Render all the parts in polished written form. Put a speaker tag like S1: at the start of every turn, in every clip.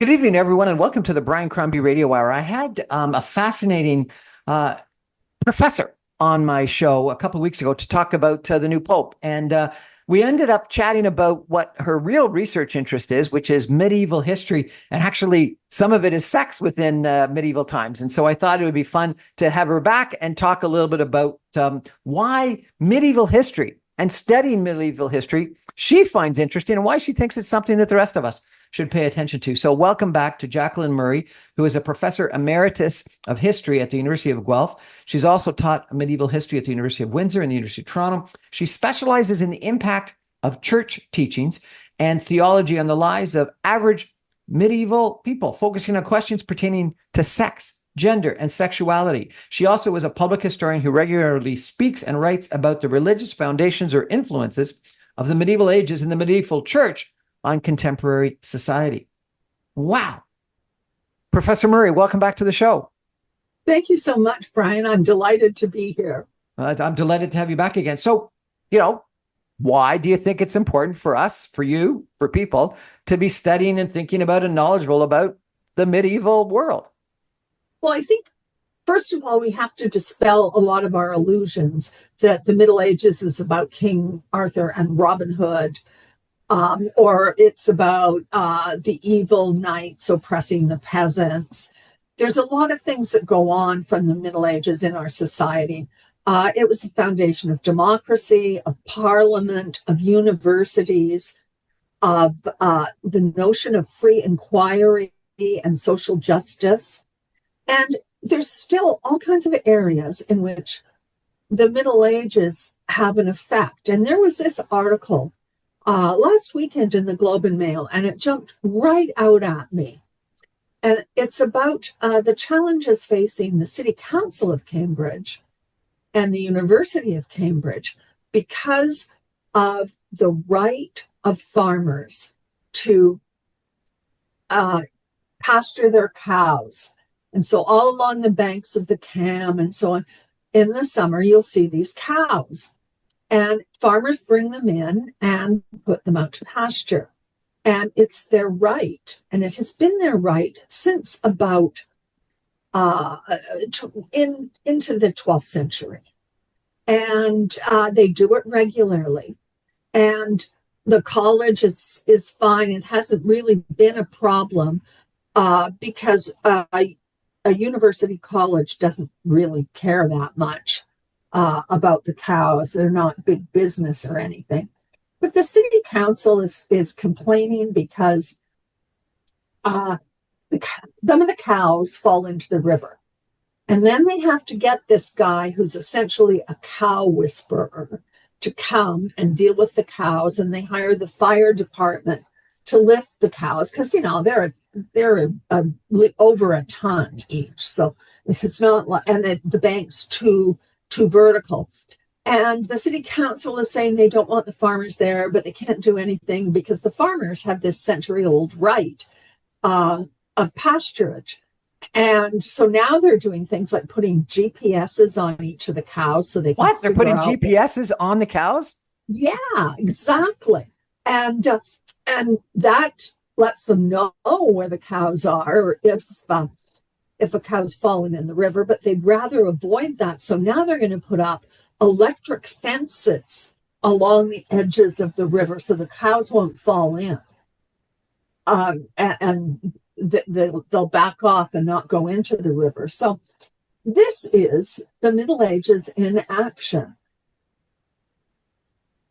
S1: Good evening, everyone, and welcome to the Brian Crombie Radio Hour. I had a fascinating professor on my show a couple of weeks ago to talk about the new pope. And we ended up chatting about what her real research interest is, which is medieval history. And actually, some of it is sex within medieval times. And so I thought it would be fun to have her back and talk a little bit about why medieval history and studying medieval history she finds interesting and why she thinks it's something that the rest of us should pay attention to. So welcome back to Jacqueline Murray, who is a professor emeritus of history at the University of Guelph. She's also taught medieval history at the University of Windsor and the University of Toronto. She specializes in the impact of church teachings and theology on the lives of average medieval people, focusing on questions pertaining to sex, gender, and sexuality. She also is a public historian who regularly speaks and writes about the religious foundations or influences of the medieval ages in the medieval church on contemporary society. Wow. Professor Murray, welcome back to the show.
S2: Thank you so much, Brian. I'm delighted to be here.
S1: I'm delighted to have you back again. So, why do you think it's important for us, for you, for people to be studying and thinking about and knowledgeable about the medieval world?
S2: Well, I think, first of all, we have to dispel a lot of our illusions that the Middle Ages is about King Arthur and Robin Hood, or it's about the evil knights oppressing the peasants. There's a lot of things that go on from the Middle Ages in our society. It was the foundation of democracy, of parliament, of universities, of the notion of free inquiry and social justice. And there's still all kinds of areas in which the Middle Ages have an effect. And there was this article last weekend in the Globe and Mail, and it jumped right out at me. And it's about the challenges facing the City Council of Cambridge and the University of Cambridge because of the right of farmers to pasture their cows. And so all along the banks of the Cam and so on, in the summer, you'll see these cows. And farmers bring them in and put them out to pasture. And it's their right. And it has been their right since about into the 12th century. And they do it regularly. And the college is fine. It hasn't really been a problem because a university college doesn't really care that much about the cows. They're not big business or anything. But the city council is complaining because some of the cows fall into the river. And then they have to get this guy who's essentially a cow whisperer to come and deal with the cows. And they hire the fire department to lift the cows because, they're over a ton each. So it's not like, and the bank's too vertical. And the city council is saying they don't want the farmers there, but they can't do anything because the farmers have this century-old right of pasturage. And so now they're doing things like putting GPSs on each of the cows so they can
S1: What? They're putting GPSs on the cows?
S2: Yeah, exactly. And that lets them know where the cows are, or if a cow's fallen in the river, but they'd rather avoid that. So now they're going to put up electric fences along the edges of the river so the cows won't fall in. They'll back off and not go into the river. So this is the Middle Ages in action.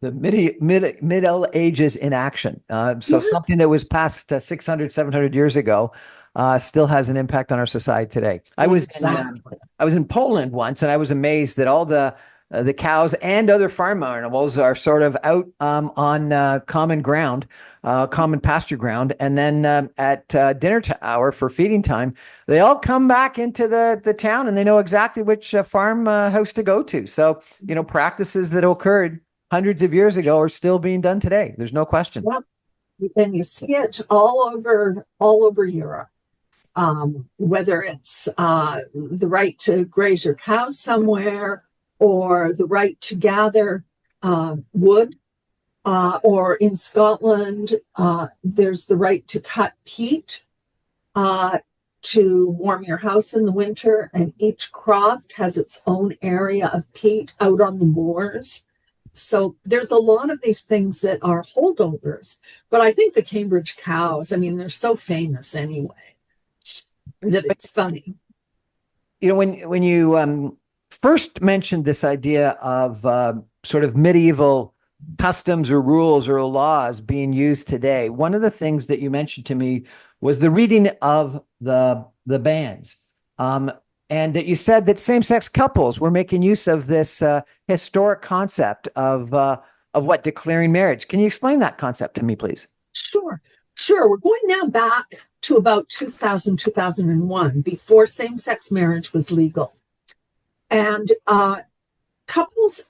S1: The Middle Ages in action. Something that was passed 600, 700 years ago still has an impact on our society today. I was in Poland once, and I was amazed that all the cows and other farm animals are sort of out on common ground, common pasture ground. And then at dinner hour for feeding time, they all come back into the town and they know exactly which farm house to go to. So, practices that occurred hundreds of years ago are still being done today. There's no question.
S2: Yep. And you see it all over Europe. Whether it's the right to graze your cows somewhere, or the right to gather wood, or in Scotland, there's the right to cut peat to warm your house in the winter, and each croft has its own area of peat out on the moors. So there's a lot of these things that are holdovers. But I think the Cambridge cows, I mean, they're so famous anyway that it's funny.
S1: You know, when you first mentioned this idea of sort of medieval customs or rules or laws being used today, one of the things that you mentioned to me was the reading of the banns, and that you said that same-sex couples were making use of this historic concept of what declaring marriage. Can you explain that concept to me, please?
S2: Sure. We're going now back to about 2000, 2001, before same-sex marriage was legal. And couples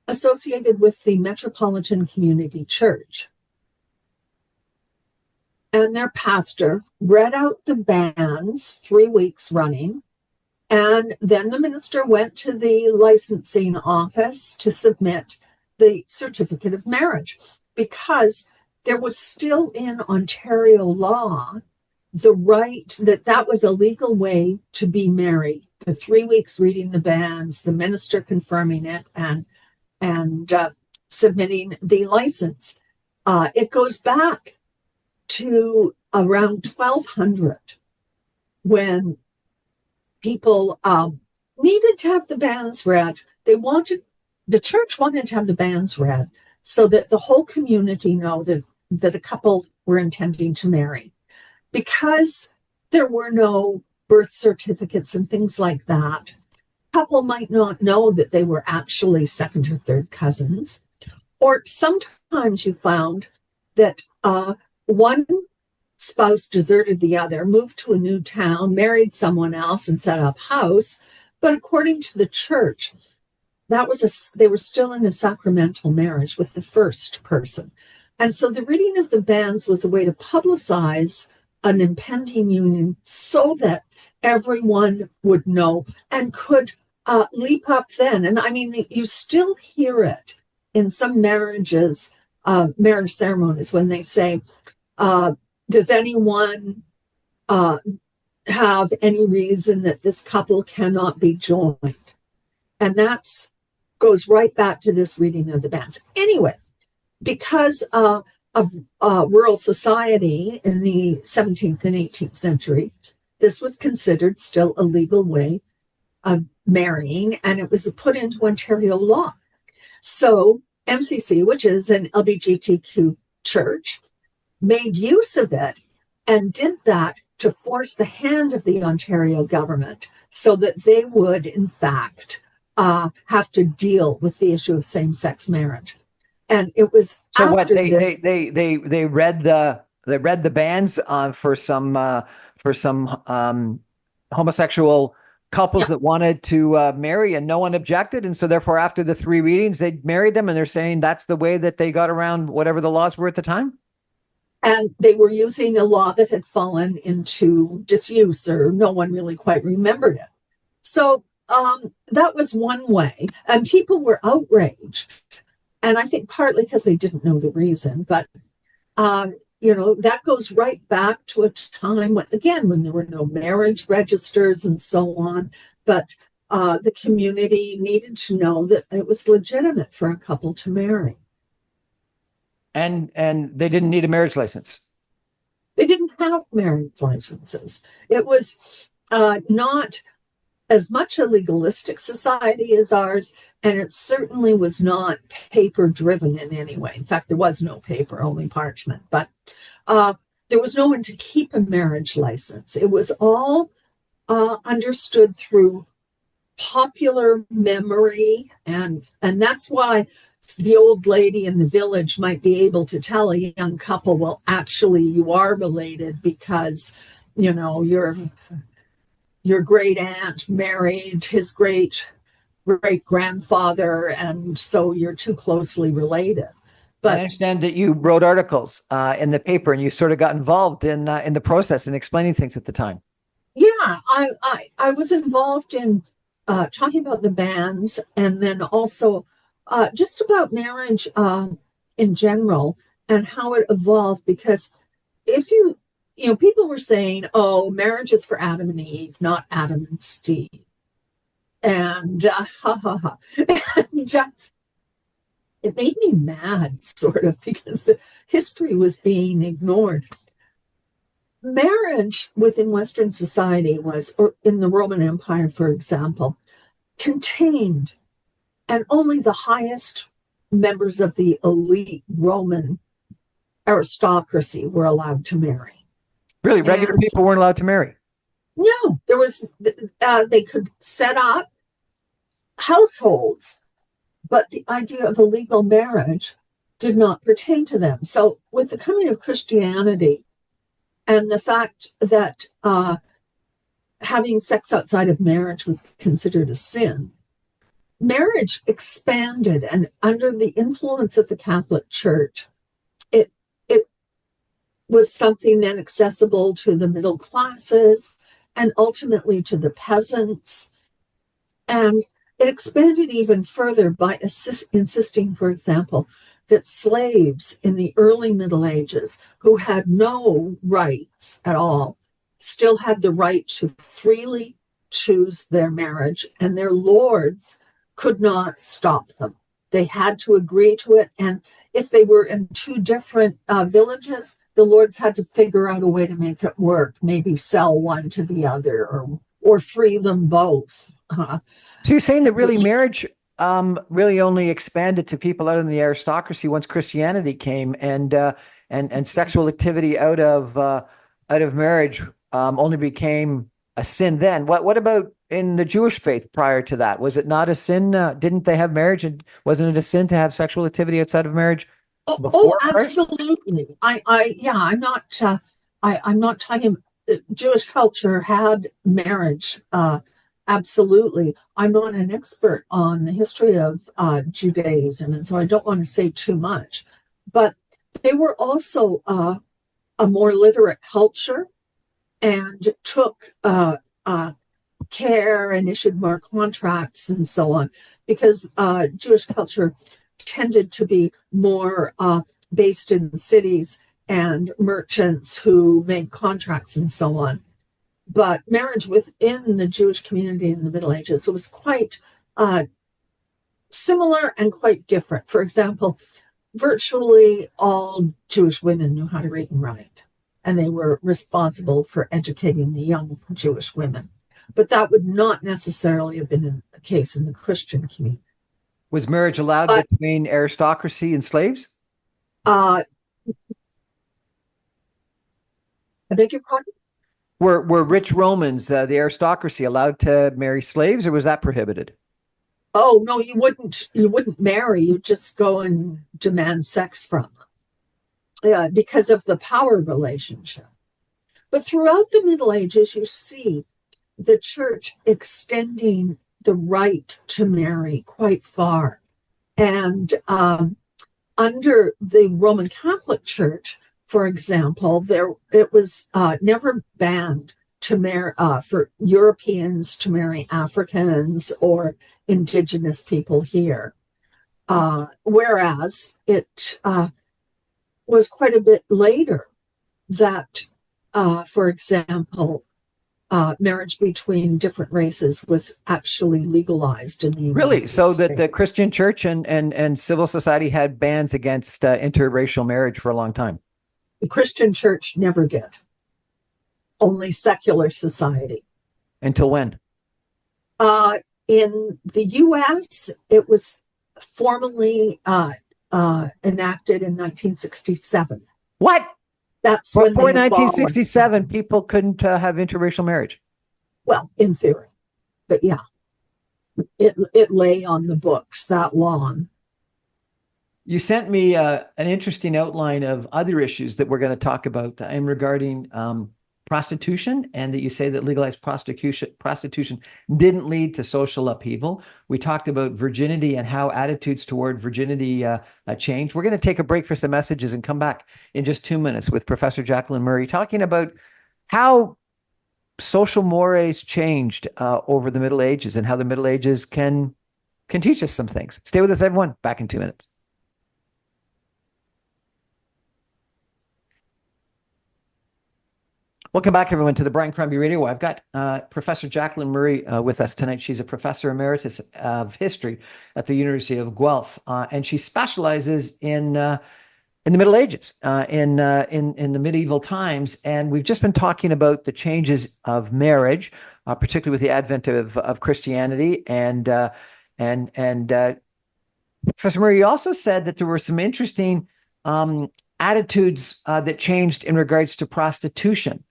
S2: associated with the Metropolitan Community Church and their pastor read out the banns 3 weeks running. And then the minister went to the licensing office to submit the certificate of marriage, because there was still in Ontario law the right that was a legal way to be married. The 3 weeks reading the banns, the minister confirming it, and submitting the license. It goes back to around 1200, when people needed to have the banns read. The church wanted to have the banns read so that the whole community know that a couple were intending to marry. Because there were no birth certificates and things like that, a couple might not know that they were actually second or third cousins. Or sometimes you found that one spouse deserted the other, moved to a new town, married someone else, and set up house. But according to the church, they were still in a sacramental marriage with the first person. And so the reading of the banns was a way to publicize an impending union so that everyone would know and could leap up then. And I mean, you still hear it in some marriages, marriage ceremonies, when they say, does anyone have any reason that this couple cannot be joined? And that goes right back to this reading of the banns. Anyway, because of rural society in the 17th and 18th century, this was considered still a legal way of marrying, and it was put into Ontario law. So MCC, which is an LGBTQ church, made use of it and did that to force the hand of the Ontario government so that they would, in fact, have to deal with the issue of same-sex marriage. And it was
S1: so
S2: after
S1: what they
S2: this.
S1: they read the bans for some homosexual couples that wanted to marry, and no one objected, and so therefore after the 3 readings they married them, and they're saying that's the way that they got around whatever the laws were at the time.
S2: And they were using a law that had fallen into disuse, or no one really quite remembered it. So that was one way, and people were outraged. And I think partly because they didn't know the reason, but that goes right back to a time when there were no marriage registers and so on. But the community needed to know that it was legitimate for a couple to marry.
S1: And they didn't need a marriage license.
S2: They didn't have marriage licenses. It was not as much a legalistic society as ours, and it certainly was not paper driven in any way. In fact, there was no paper, only parchment. But there was no one to keep a marriage license. It was all understood through popular memory, and that's why the old lady in the village might be able to tell a young couple, well, actually, you are related because, your great aunt married his great grandfather, and so you're too closely related. But
S1: I understand that you wrote articles in the paper, and you sort of got involved in the process and explaining things at the time.
S2: Yeah, I was involved in talking about the banns, and then also just about marriage in general and how it evolved. Because if you people were saying, oh, marriage is for Adam and Eve, not Adam and Steve. And ha ha ha. And it made me mad, sort of, because the history was being ignored. Marriage within Western society was, or in the Roman Empire, for example, contained, and only the highest members of the elite Roman aristocracy were allowed to marry.
S1: Really, regular people weren't allowed to marry?
S2: No, there was, they could set up households, but the idea of a legal marriage did not pertain to them. So, with the coming of Christianity and the fact that having sex outside of marriage was considered a sin, marriage expanded, and under the influence of the Catholic Church, it was something then accessible to the middle classes and ultimately to the peasants. And it expanded even further by insisting, for example, that slaves in the early Middle Ages, who had no rights at all, still had the right to freely choose their marriage, and their lords could not stop them. They had to agree to it. And if they were in two different villages, the lords had to figure out a way to make it work, maybe sell one to the other, or free them both.
S1: So you're saying that really marriage really only expanded to people out in the aristocracy once Christianity came, and sexual activity out of marriage only became a sin then. What about in the Jewish faith prior to that? Was it not a sin? Didn't they have marriage, and wasn't it a sin to have sexual activity outside of marriage?
S2: Oh, absolutely. I'm not talking. Jewish culture had marriage. Absolutely. I'm not an expert on the history of Judaism, and so I don't want to say too much. But they were also a more literate culture, and took care and issued more contracts and so on, because Jewish culture tended to be more based in cities and merchants who made contracts and so on. But marriage within the Jewish community in the Middle Ages was quite similar and quite different. For example, virtually all Jewish women knew how to read and write, and they were responsible for educating the young Jewish women. But that would not necessarily have been the case in the Christian community.
S1: Was marriage allowed between aristocracy and slaves?
S2: I beg your pardon?
S1: Were rich Romans, the aristocracy, allowed to marry slaves, or was that prohibited?
S2: Oh no, you wouldn't marry. You just go and demand sex from them. Yeah, because of the power relationship. But throughout the Middle Ages, you see the church extending the right to marry quite far. And under the Roman Catholic Church, for example, it was never banned to marry for Europeans to marry Africans or indigenous people here. Whereas it was quite a bit later that, for example, marriage between different races was actually legalized in the United
S1: Really? So
S2: States.
S1: that the Christian church and civil society had bans against interracial marriage for a long time?
S2: The Christian church never did. Only secular society.
S1: Until when?
S2: In the U.S., it was formally enacted in 1967.
S1: What?
S2: That's
S1: Before
S2: when
S1: 1967, people couldn't have interracial marriage.
S2: Well, in theory, but yeah, it lay on the books that long.
S1: You sent me an interesting outline of other issues that we're going to talk about regarding prostitution, and that you say that legalized prostitution didn't lead to social upheaval. We talked about virginity and how attitudes toward virginity changed. We're going to take a break for some messages and come back in just 2 minutes with Professor Jacqueline Murray, talking about how social mores changed over the Middle Ages, and how the Middle Ages can teach us some things. Stay with us, everyone. Back in 2 minutes. Welcome back, everyone, to the Brian Crombie Radio. I've got Professor Jacqueline Murray with us tonight. She's a professor emeritus of history at the University of Guelph, and she specializes in the Middle Ages, in the medieval times. And we've just been talking about the changes of marriage, particularly with the advent of Christianity. And Professor Murray, you also said that there were some interesting attitudes that changed in regards to prostitution.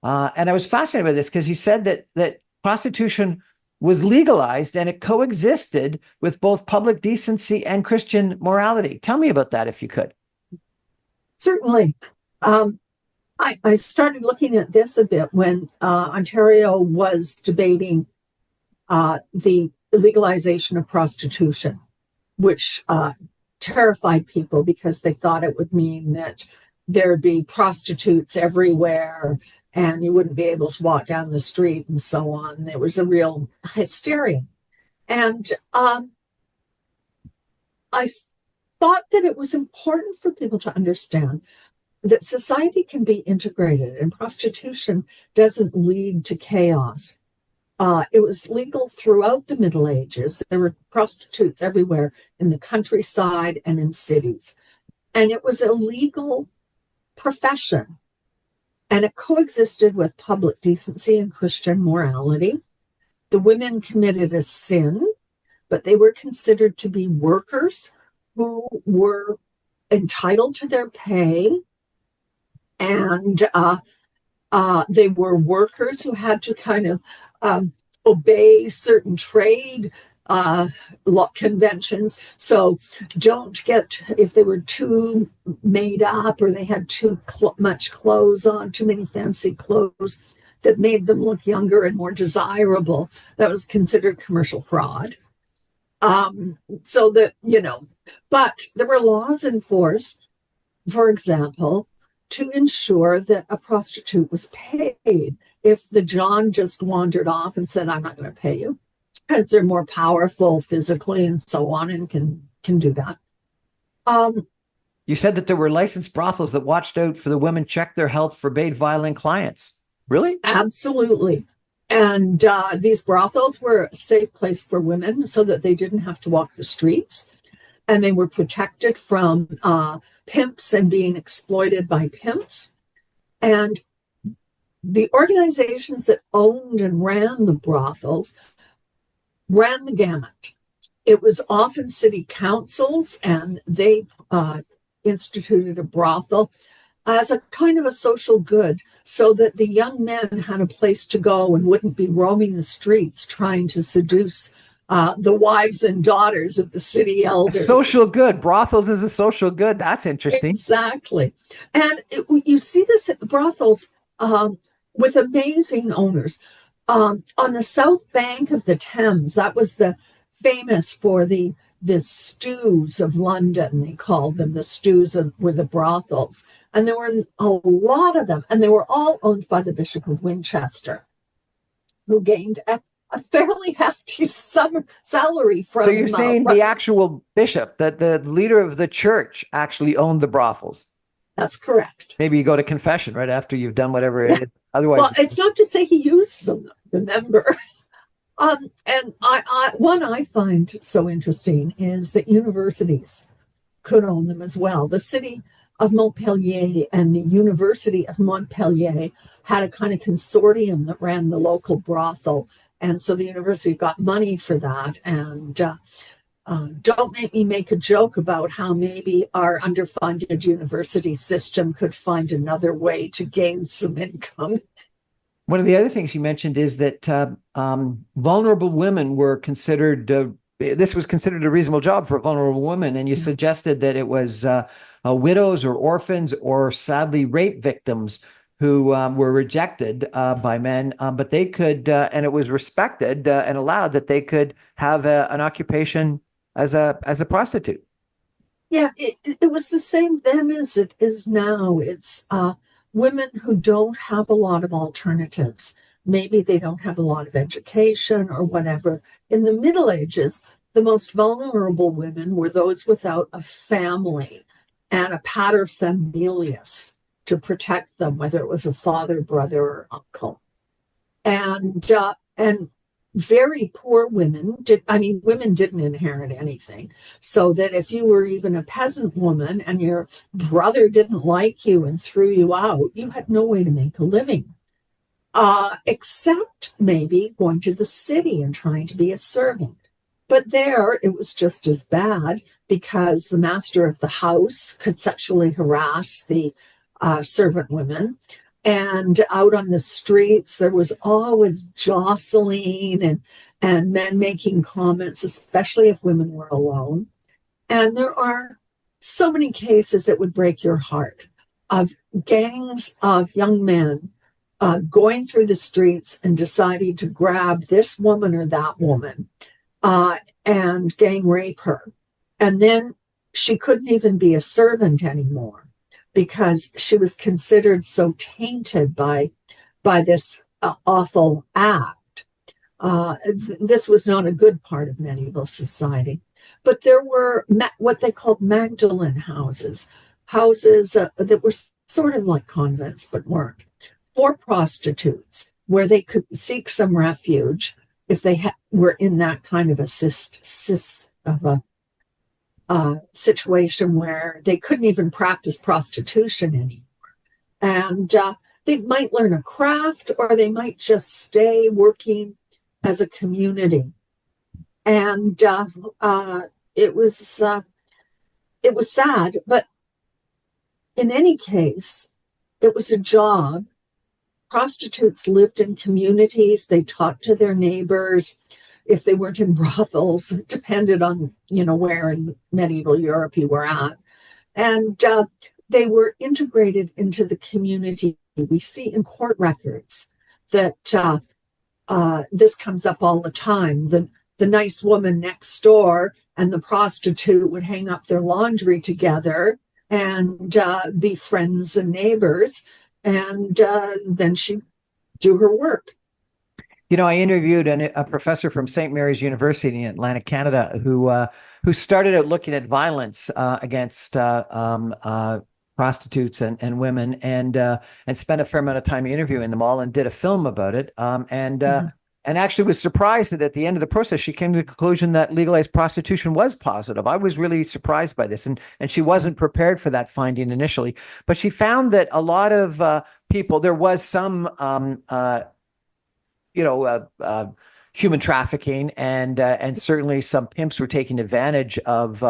S1: And I was fascinated by this because you said that prostitution was legalized and it coexisted with both public decency and Christian morality. Tell me about that, if you could.
S2: Certainly. I started looking at this a bit when Ontario was debating the legalization of prostitution, which terrified people because they thought it would mean that there'd be prostitutes everywhere and you wouldn't be able to walk down the street and so on. There was a real hysteria. And I thought that it was important for people to understand that society can be integrated and prostitution doesn't lead to chaos. It was legal throughout the Middle Ages. There were prostitutes everywhere in the countryside and in cities. And it was a legal profession. And it coexisted with public decency and Christian morality. The women committed a sin, but they were considered to be workers who were entitled to their pay. And they were workers who had to kind of obey certain trade law conventions. So don't get, if they were too made up or they had too much clothes on, too many fancy clothes that made them look younger and more desirable, that was considered commercial fraud. So that, but there were laws enforced, for example, to ensure that a prostitute was paid. If the John just wandered off and said, I'm not going to pay you, because they're more powerful physically and so on and can do that.
S1: You said that there were licensed brothels that watched out for the women, checked their health, forbade violent clients. Really?
S2: Absolutely. And these brothels were a safe place for women so that they didn't have to walk the streets. And they were protected from pimps and being exploited by pimps. And the organizations that owned and ran the brothels ran the gamut. It was often city councils, and they instituted a brothel as a kind of a social good so that the young men had a place to go and wouldn't be roaming the streets trying to seduce the wives and daughters of the city elders.
S1: A social good. Brothels is a social good. That's interesting.
S2: Exactly. And you see this at the brothels with amazing owners. On the south bank of the Thames, that was the famous for the stews of London. They called them the stews were the brothels. And there were a lot of them. And they were all owned by the Bishop of Winchester, who gained a fairly hefty salary from...
S1: So you're saying the actual bishop, that the leader of the church actually owned the brothels?
S2: That's correct.
S1: Maybe you go to confession right after you've done whatever it is. Otherwise,
S2: well, it's not to say he used them, remember. And one I find so interesting is that universities could own them as well. The city of Montpellier and the University of Montpellier had a kind of consortium that ran the local brothel. And so the university got money for that. And don't make me make a joke about how maybe our underfunded university system could find another way to gain some income.
S1: One of the other things you mentioned is that vulnerable women were considered, this was considered a reasonable job for vulnerable women. And you suggested that it was widows or orphans or sadly rape victims who were rejected by men, but they could, and it was respected and allowed that they could have an occupation as a prostitute.
S2: Yeah, it was the same then as it is now. It's women who don't have a lot of alternatives. Maybe they don't have a lot of education or whatever. In the Middle Ages, the most vulnerable women were those without a family and a pater familias to protect them, whether it was a father, brother, or uncle. And very poor women women didn't inherit anything. So that if you were even a peasant woman and your brother didn't like you and threw you out, you had no way to make a living. Except maybe going to the city and trying to be a servant. But there it was just as bad because the master of the house could sexually harass the servant women. And out on the streets, there was always jostling and men making comments, especially if women were alone. And there are so many cases that would break your heart of gangs of young men going through the streets and deciding to grab this woman or that woman and gang rape her. And then she couldn't even be a servant anymore because she was considered so tainted by this awful act. This was not a good part of medieval society. But there were what they called Magdalene houses that were sort of like convents, but weren't, for prostitutes, where they could seek some refuge if they were in that kind of a situation where they couldn't even practice prostitution anymore. And they might learn a craft, or they might just stay working as a community. And it was sad, but in any case, it was a job. Prostitutes lived in communities. They talked to their neighbors. If they weren't in brothels, it depended on, where in medieval Europe you were at. And they were integrated into the community. We see in court records that this comes up all the time. The nice woman next door and the prostitute would hang up their laundry together and be friends and neighbors. And then she'd do her work.
S1: I interviewed a professor from St. Mary's University in Atlantic, Canada, who started out looking at violence against prostitutes and women, and spent a fair amount of time interviewing them all, and did a film about it. And actually was surprised that at the end of the process, she came to the conclusion that legalized prostitution was positive. I was really surprised by this, and she wasn't prepared for that finding initially. But she found that a lot of people, there was some, human trafficking, and certainly some pimps were taking advantage of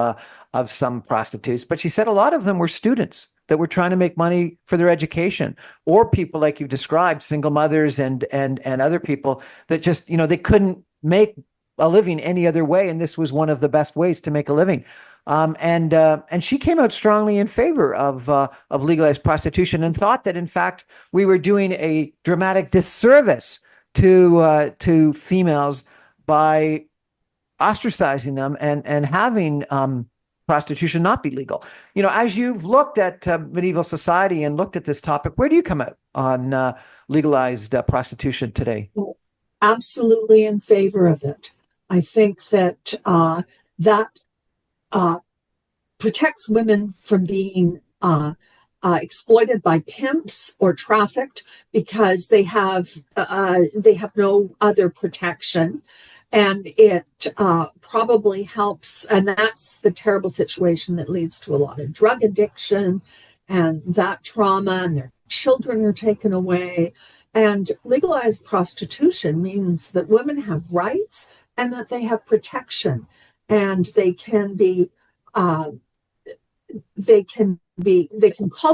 S1: some prostitutes. But she said a lot of them were students that were trying to make money for their education, or people like you described, single mothers and other people that just, they couldn't make a living any other way. And this was one of the best ways to make a living. And she came out strongly in favor of legalized prostitution, and thought that, in fact, we were doing a dramatic disservice to females by ostracizing them and having prostitution not be legal. As you've looked at medieval society and looked at this topic, where do you come out on legalized prostitution today?
S2: Absolutely in favor of it. I think that that protects women from being exploited by pimps or trafficked, because they have no other protection. And it probably helps. And that's the terrible situation that leads to a lot of drug addiction and that trauma, and their children are taken away. And legalized prostitution means that women have rights and that they have protection, and they can call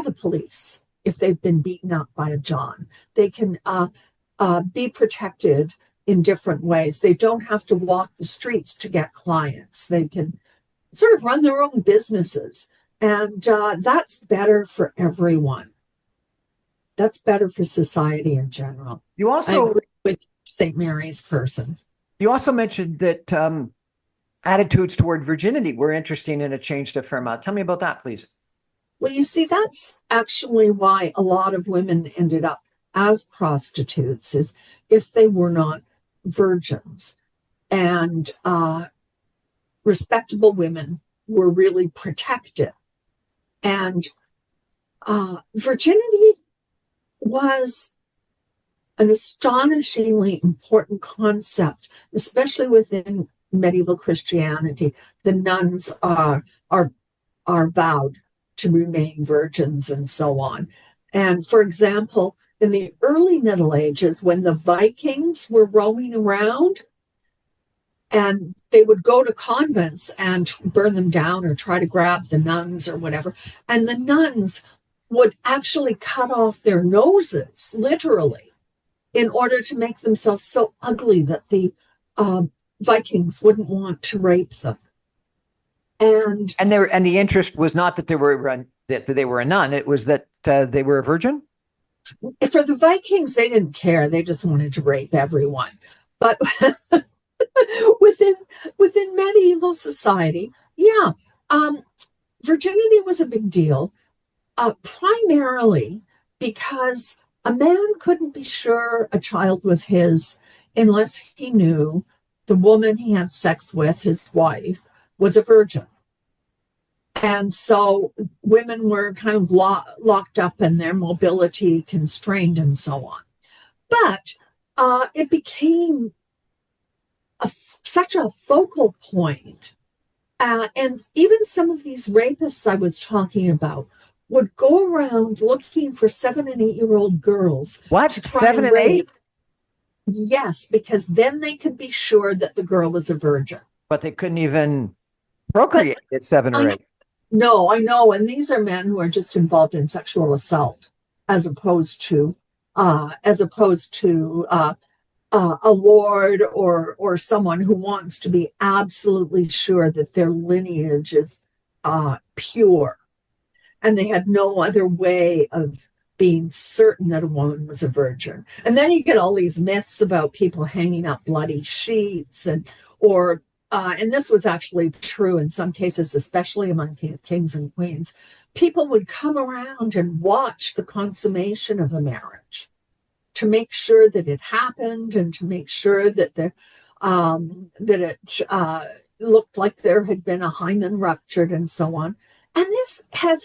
S2: the police if they've been beaten up by a John. They can be protected in different ways. They don't have to walk the streets to get clients. They can sort of run their own businesses. And that's better for everyone. That's better for society in general.
S1: You also,
S2: I agree with St. Mary's person.
S1: You also mentioned that attitudes toward virginity were interesting, and it changed a fair amount. Tell me about that, please.
S2: Well, you see, that's actually why a lot of women ended up as prostitutes, is if they were not virgins. And respectable women were really protected. And virginity was an astonishingly important concept, especially within medieval Christianity. The nuns are vowed to remain virgins and so on. And for example, in the early Middle Ages, when the Vikings were roaming around, and they would go to convents and burn them down or try to grab the nuns or whatever. And the nuns would actually cut off their noses, literally, in order to make themselves so ugly that the Vikings wouldn't want to rape them. And
S1: the interest was not that they were a nun; it was that they were a virgin.
S2: for the Vikings, they didn't care; they just wanted to rape everyone. But within medieval society, yeah, virginity was a big deal, primarily because a man couldn't be sure a child was his unless he knew the woman he had sex with, his wife, was a virgin. And so women were kind of locked up and their mobility constrained and so on. But it became such a focal point. And even some of these rapists I was talking about would go around looking for 7 and 8-year-old girls.
S1: What? 7 and 8?
S2: Yes, because then they could be sure that the girl was a virgin.
S1: But they couldn't even procreate at 7 or 8.
S2: No, I know. And these are men who are just involved in sexual assault, as opposed to a lord or someone who wants to be absolutely sure that their lineage is pure. And they had no other way of being certain that a woman was a virgin. And then you get all these myths about people hanging up bloody sheets and this was actually true in some cases, especially among kings and queens. People would come around and watch the consummation of a marriage to make sure that it happened and to make sure that it looked like there had been a hymen ruptured and so on. And this has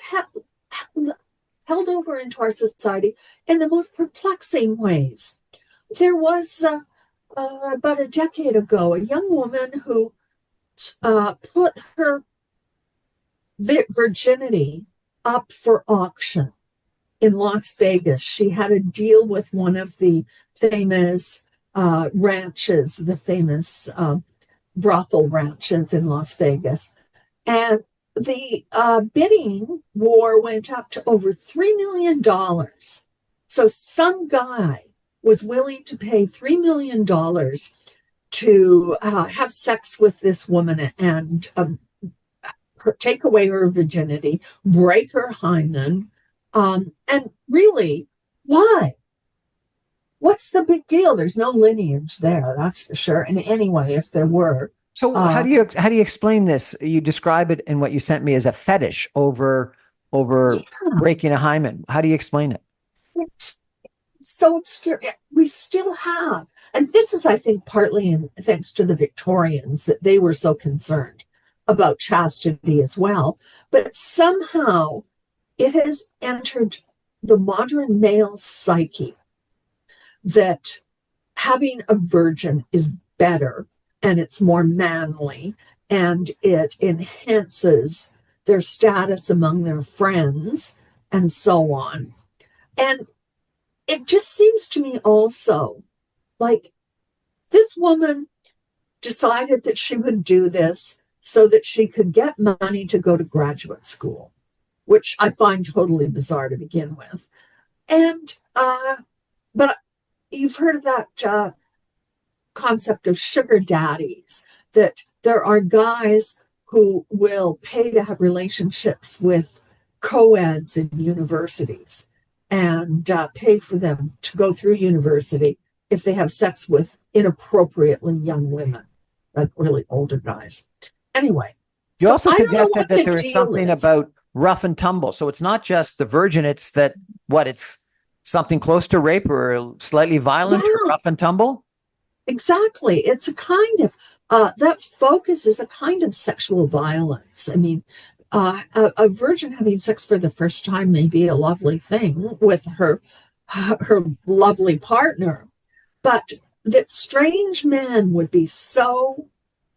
S2: held over into our society in the most perplexing ways. There was about a decade ago a young woman who put her virginity up for auction in Las Vegas. She had a deal with one of the famous ranches, the famous brothel ranches in Las Vegas. And the bidding war went up to over $3 million. So some guy was willing to pay $3 million to have sex with this woman and take away her virginity, break her hymen. And really, why? What's the big deal? There's no lineage there, that's for sure. And anyway, if there were.
S1: So how do you explain this? You describe it in what you sent me as a fetish over breaking a hymen. How do you explain it?
S2: It's so obscure. We still have, and this is, I think, partly thanks to the Victorians, that they were so concerned about chastity as well. But somehow it has entered the modern male psyche that having a virgin is better and it's more manly and it enhances their status among their friends and so on. And it just seems to me also like this woman decided that she would do this so that she could get money to go to graduate school, which I find totally bizarre to begin with. And, but you've heard of that concept of sugar daddies, that there are guys who will pay to have relationships with co-eds in universities and pay for them to go through university if they have sex with inappropriately young women, like really older guys. Anyway.
S1: You also suggested that there is something about rough and tumble. So it's not just the virgin, it's that it's something close to rape or slightly violent or rough and tumble?
S2: Exactly. It's a kind of, that focus is a kind of sexual violence. I mean, a virgin having sex for the first time may be a lovely thing with her her lovely partner, but that strange men would be so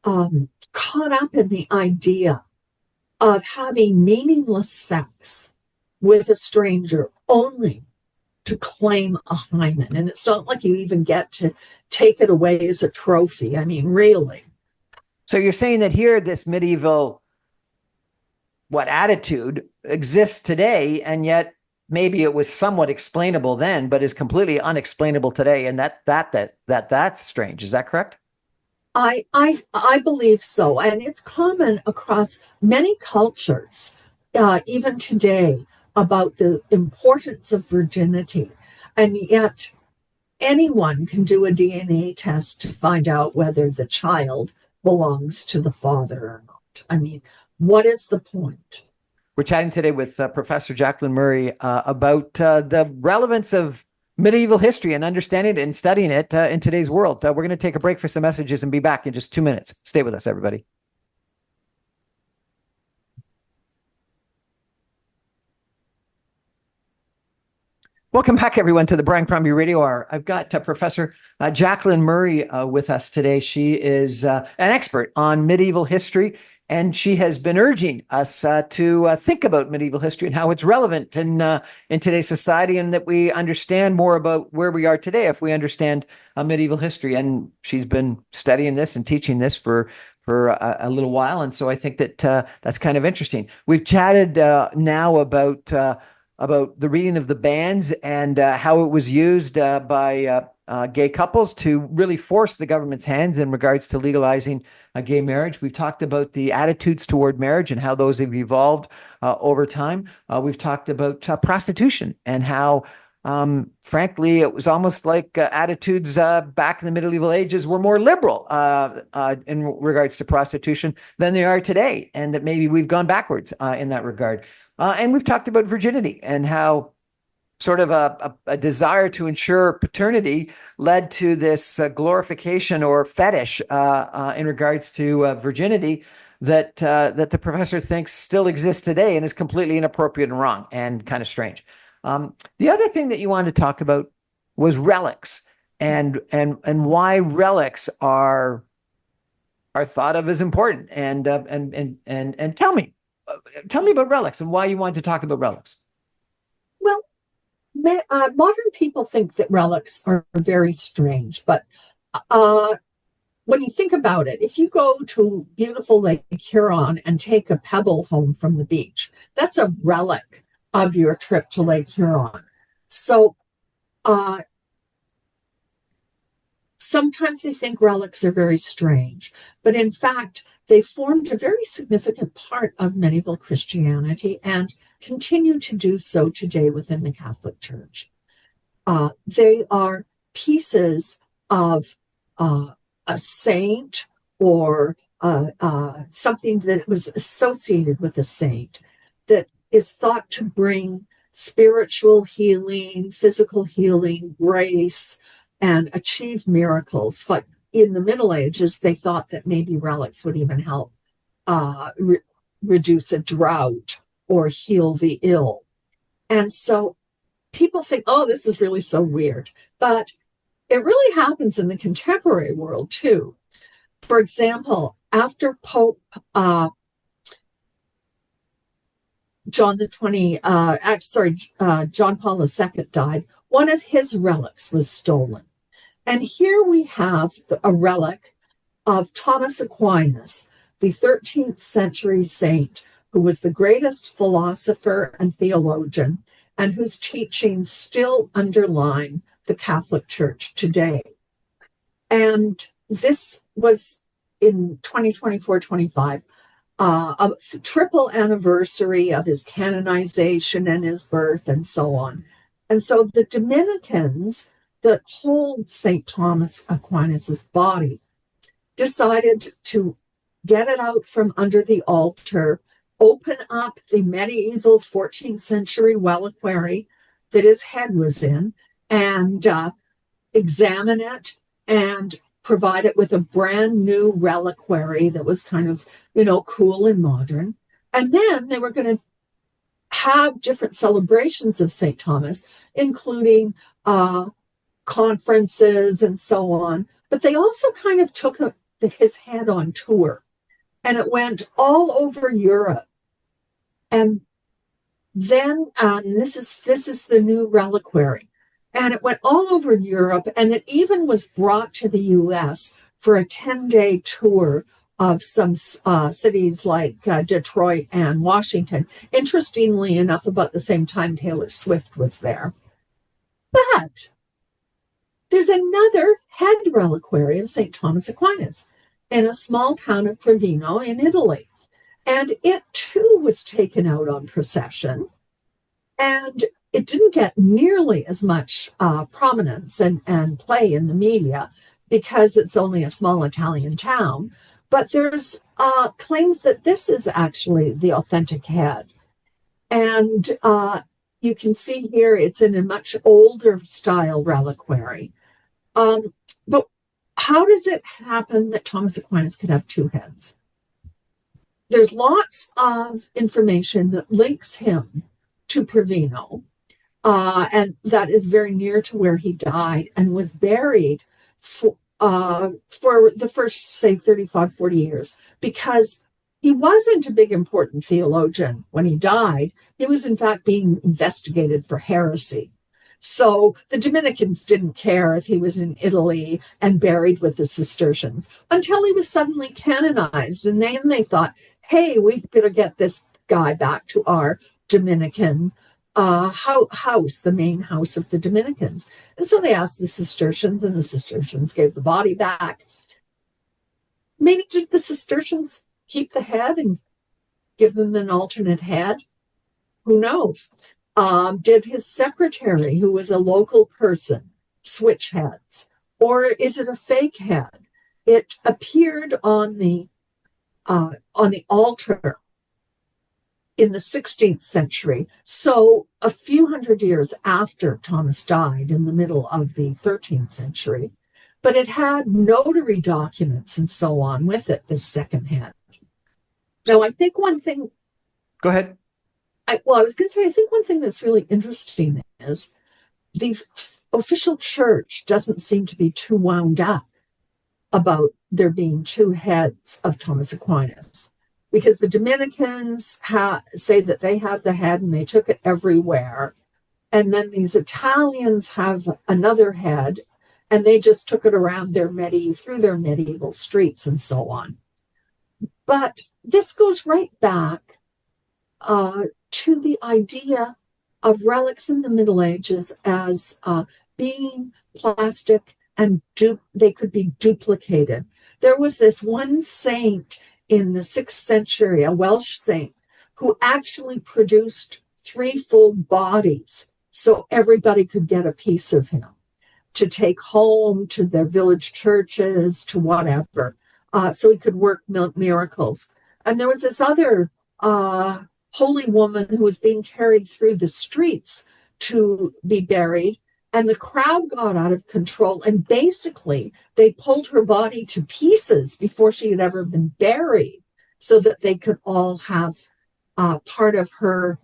S2: caught up in the idea of having meaningless sex with a stranger only to claim a hymen. And it's not like you even get to take it away as a trophy. I mean, really.
S1: So you're saying that here, this medieval attitude exists today, and yet maybe it was somewhat explainable then, but is completely unexplainable today, and that's strange. Is that correct?
S2: I believe so, and it's common across many cultures, even today, about the importance of virginity, and yet anyone can do a DNA test to find out whether the child belongs to the father or not. I mean, what is the point?
S1: We're chatting today with Professor Jacqueline Murray about the relevance of medieval history and understanding it and studying it in today's world. We're going to take a break for some messages and be back in just 2 minutes. Stay with us, everybody. Welcome back, everyone, to the Brian Crombie Radio Hour. I've got Professor Jacqueline Murray with us today. She is an expert on medieval history, and she has been urging us to think about medieval history and how it's relevant in today's society, and that we understand more about where we are today if we understand medieval history. And she's been studying this and teaching this for a little while, and so I think that that's kind of interesting. We've chatted now about the reading of the banns and how it was used by gay couples to really force the government's hands in regards to legalizing gay marriage. We've talked about the attitudes toward marriage and how those have evolved over time. We've talked about prostitution and how, frankly, it was almost like attitudes back in the medieval ages were more liberal in regards to prostitution than they are today, and that maybe we've gone backwards in that regard. And we've talked about virginity and how sort of a desire to ensure paternity led to this glorification or fetish in regards to virginity that the professor thinks still exists today and is completely inappropriate and wrong and kind of strange. The other thing that you wanted to talk about was relics and why relics are thought of as important. And tell me about relics and why you wanted to talk about relics.
S2: Well, modern people think that relics are very strange, but when you think about it, if you go to beautiful Lake Huron and take a pebble home from the beach, that's a relic of your trip to Lake Huron. So sometimes they think relics are very strange, but in fact, they formed a very significant part of medieval Christianity and continue to do so today within the Catholic Church. They are pieces of a saint or something that was associated with a saint that is thought to bring spiritual healing, physical healing, grace, and achieve miracles. Like in the Middle Ages, they thought that maybe relics would even help reduce a drought or heal the ill. And so people think, oh, this is really so weird. But it really happens in the contemporary world, too. For example, after Pope John Paul II died, one of his relics was stolen. And here we have a relic of Thomas Aquinas, the 13th century saint, who was the greatest philosopher and theologian, and whose teachings still underline the Catholic Church today. And this was in 2024-25, a triple anniversary of his canonization and his birth and so on. And so the Dominicans that hold St. Thomas Aquinas' body decided to get it out from under the altar, open up the medieval 14th century reliquary that his head was in, and examine it and provide it with a brand new reliquary that was kind of, cool and modern. And then they were going to have different celebrations of St. Thomas, including conferences and so on. But they also kind of took his head on tour, and it went all over Europe. And then this is the new reliquary, and it went all over Europe, and it even was brought to the U.S. for a 10-day tour of some cities like Detroit and Washington. Interestingly enough, about the same time Taylor Swift was there. But there's another head reliquary of St. Thomas Aquinas in a small town of Provino in Italy. And it too was taken out on procession. And it didn't get nearly as much prominence and play in the media because it's only a small Italian town. But there's claims that this is actually the authentic head. And you can see here it's in a much older style reliquary. But how does it happen that Thomas Aquinas could have two heads? There's lots of information that links him to Provino, and that is very near to where he died and was buried for the first, say, 35, 40 years, because he wasn't a big, important theologian when he died. He was, in fact, being investigated for heresy. So the Dominicans didn't care if he was in Italy and buried with the Cistercians until he was suddenly canonized. And then they thought, hey, we better get this guy back to our Dominican house, the main house of the Dominicans. And so they asked the Cistercians, and the Cistercians gave the body back. Maybe did the Cistercians keep the head and give them an alternate head? Who knows? Did his secretary, who was a local person, switch heads? Or is it a fake head? It appeared on the altar in the 16th century, so a few hundred years after Thomas died in the middle of the 13th century, but it had notary documents and so on with it, this second head. Now, I think one thing...
S1: Go ahead.
S2: I was going to say, I think one thing that's really interesting is the official church doesn't seem to be too wound up about there being two heads of Thomas Aquinas, because the Dominicans say that they have the head and they took it everywhere. And then these Italians have another head and they just took it around through their medieval streets and so on. But this goes right back to the idea of relics in the Middle Ages as being plastic and they could be duplicated. There was this one saint in the 6th century, a Welsh saint, who actually produced 3 full bodies so everybody could get a piece of him to take home to their village churches, to whatever, so he could work miracles. And there was this other holy woman who was being carried through the streets to be buried, and the crowd got out of control, and basically they pulled her body to pieces before she had ever been buried, so that they could all have part of her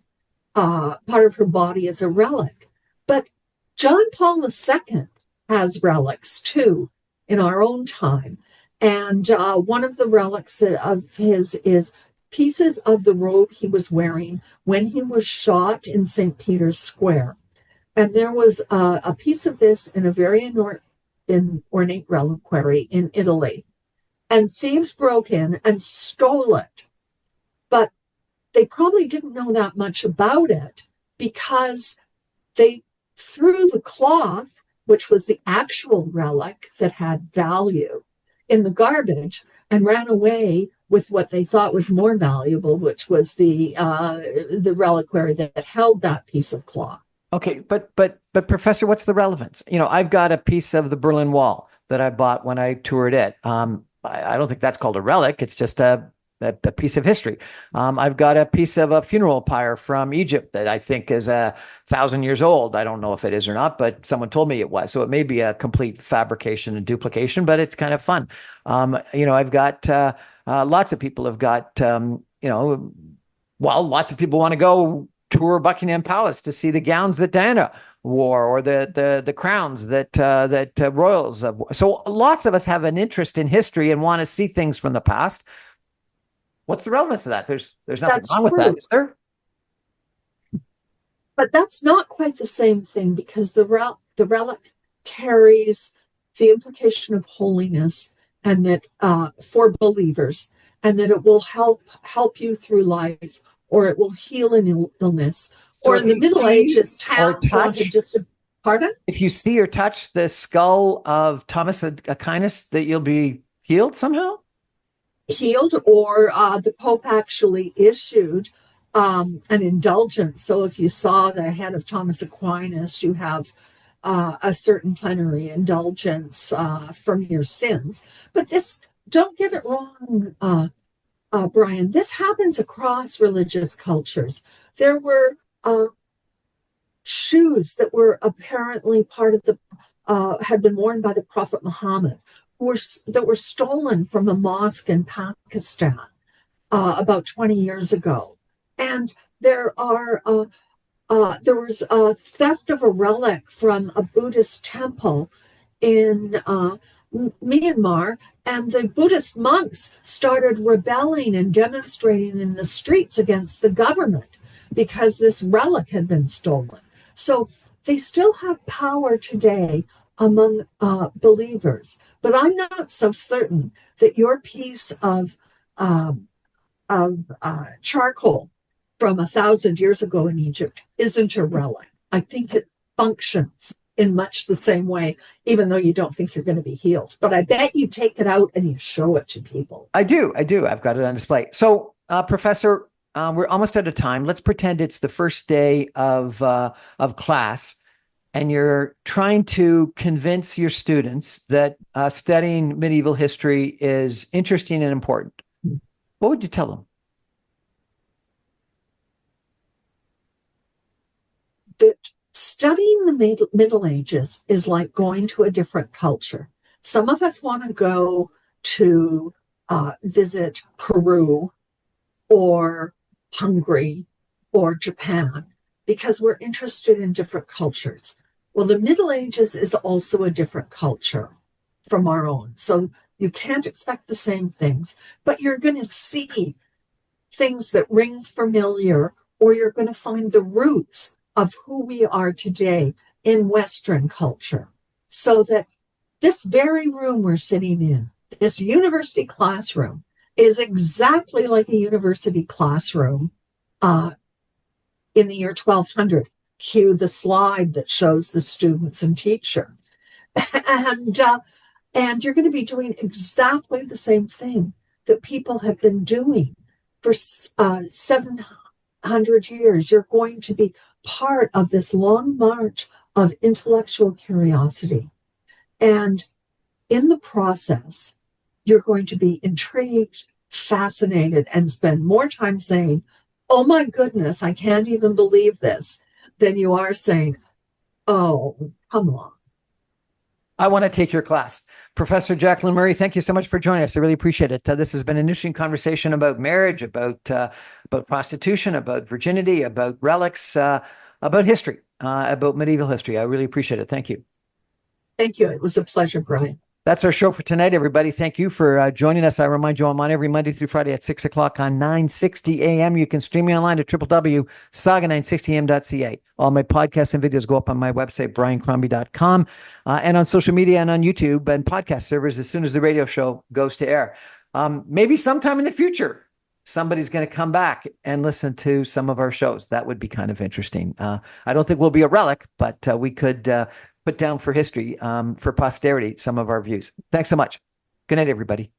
S2: body as a relic. But John Paul II has relics too in our own time, and one of the relics of his is pieces of the robe he was wearing when he was shot in St. Peter's Square. And there was a piece of this in a very ornate reliquary in Italy. And thieves broke in and stole it. But they probably didn't know that much about it because they threw the cloth, which was the actual relic that had value, in the garbage and ran away with what they thought was more valuable, which was the reliquary that held that piece of cloth.
S1: Okay, but Professor, what's the relevance? I've got a piece of the Berlin Wall that I bought when I toured it. I don't think that's called a relic. It's just a piece of history. I've got a piece of a funeral pyre from Egypt that I think is 1,000 years old. I don't know if it is or not, but someone told me it was. So it may be a complete fabrication and duplication, but it's kind of fun. I've got lots of people have got, lots of people want to go tour Buckingham Palace to see the gowns that Diana wore, or the crowns that royals wore. So lots of us have an interest in history and want to see things from the past. What's the relevance of that? There's nothing
S2: That's
S1: wrong with
S2: true.
S1: that, is there?
S2: But that's not quite the same thing, because the relic carries the implication of holiness, and that for believers, and that it will help you through life, or it will heal an illness.
S1: So
S2: Or
S1: if
S2: in the
S1: you
S2: Middle
S1: see
S2: Ages,
S1: or
S2: towns
S1: touch,
S2: wanted just a pardon?
S1: if you see or touch the skull of Thomas Aquinas, that you'll be healed somehow?
S2: Healed, or the Pope actually issued an indulgence. So if you saw the head of Thomas Aquinas, you have a certain plenary indulgence from your sins. But this, don't get it wrong, Brian, this happens across religious cultures. There were shoes that were apparently part of the had been worn by the Prophet Muhammad, that were stolen from a mosque in Pakistan about 20 years ago. And there was a theft of a relic from a Buddhist temple in Myanmar, and the Buddhist monks started rebelling and demonstrating in the streets against the government because this relic had been stolen. So they still have power today among believers. But I'm not so certain that your piece of charcoal from 1,000 years ago in Egypt isn't a relic. I think it functions in much the same way, even though you don't think you're going to be healed. But I bet you take it out and you show it to people.
S1: I do. I've got it on display. So, Professor, we're almost out of time. Let's pretend it's the first day of class, and you're trying to convince your students that studying medieval history is interesting and important. What would you tell them?
S2: That studying the Middle Ages is like going to a different culture. Some of us want to go to visit Peru or Hungary or Japan because we're interested in different cultures. Well, the Middle Ages is also a different culture from our own. So you can't expect the same things, but you're going to see things that ring familiar, or you're going to find the roots of who we are today in Western culture. So that this very room we're sitting in, this university classroom, is exactly like a university classroom in the year 1200. Cue the slide that shows the students and teacher. and you're going to be doing exactly the same thing that people have been doing for 700 years. You're going to be part of this long march of intellectual curiosity. And in the process, you're going to be intrigued, fascinated, and spend more time saying, oh my goodness, I can't even believe this, than you are saying, oh, come on.
S1: I want to take your class. Professor Jacqueline Murray, thank you so much for joining us. I really appreciate it. This has been an interesting conversation about marriage, about prostitution, about virginity, about relics, about history, about medieval history. I really appreciate it. Thank you.
S2: Thank you. It was a pleasure, Brian.
S1: That's our show for tonight, everybody. Thank you for joining us. I remind you, I'm on every Monday through Friday at 6 o'clock on 960 AM. You can stream me online at www.saga960am.ca. All my podcasts and videos go up on my website, briancrombie.com, and on social media and on YouTube and podcast servers as soon as the radio show goes to air. Maybe sometime in the future, somebody's going to come back and listen to some of our shows. That would be kind of interesting. I don't think we'll be a relic, but we could put down for history, for posterity, some of our views. Thanks so much. Good night, everybody.